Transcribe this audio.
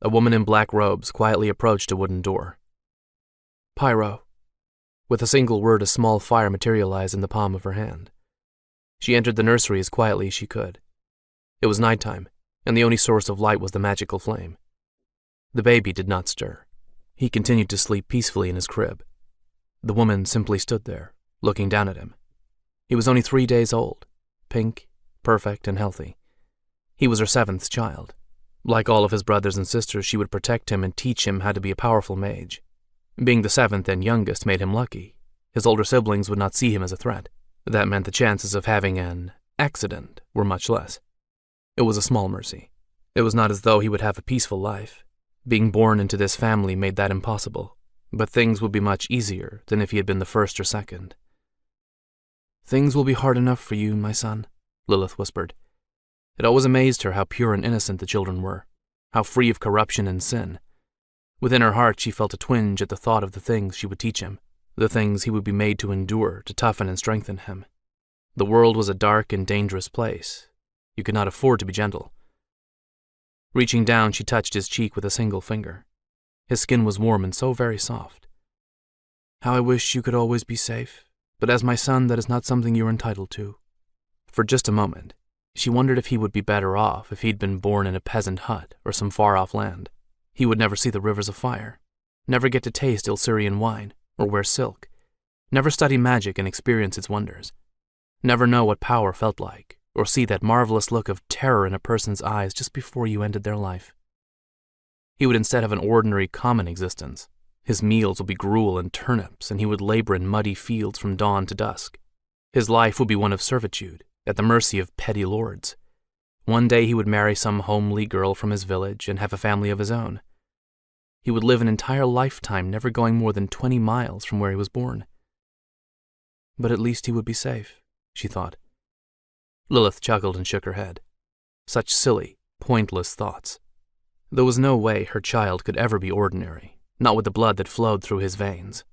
A woman in black robes quietly approached a wooden door. Pyro. With a single word, a small fire materialized in the palm of her hand. She entered the nursery as quietly as she could. It was nighttime, and the only source of light was the magical flame. The baby did not stir. He continued to sleep peacefully in his crib. The woman simply stood there, looking down at him. He was only 3 days old, pink, perfect, and healthy. He was her 7th child. Like all of his brothers and sisters, she would protect him and teach him how to be a powerful mage. Being the 7th and youngest made him lucky. His older siblings would not see him as a threat. That meant the chances of having an accident were much less. It was a small mercy. It was not as though he would have a peaceful life. Being born into this family made that impossible, but things would be much easier than if he had been the 1st or 2nd. "Things will be hard enough for you, my son," Lilith whispered. It always amazed her how pure and innocent the children were, how free of corruption and sin. Within her heart she felt a twinge at the thought of the things she would teach him, the things he would be made to endure to toughen and strengthen him. The world was a dark and dangerous place. You could not afford to be gentle. Reaching down, she touched his cheek with a single finger. His skin was warm and so very soft. "How I wish you could always be safe, but as my son, that is not something you're entitled to." For just a moment, she wondered if he would be better off if he'd been born in a peasant hut or some far-off land. He would never see the rivers of fire, never get to taste Illyrian wine or wear silk, never study magic and experience its wonders, never know what power felt like, or see that marvelous look of terror in a person's eyes just before you ended their life. He would instead have an ordinary, common existence. His meals would be gruel and turnips, and he would labor in muddy fields from dawn to dusk. His life would be one of servitude, at the mercy of petty lords. One day he would marry some homely girl from his village and have a family of his own. He would live an entire lifetime never going more than 20 miles from where he was born. But at least he would be safe, she thought. Lilith chuckled and shook her head. Such silly, pointless thoughts. There was no way her child could ever be ordinary, not with the blood that flowed through his veins.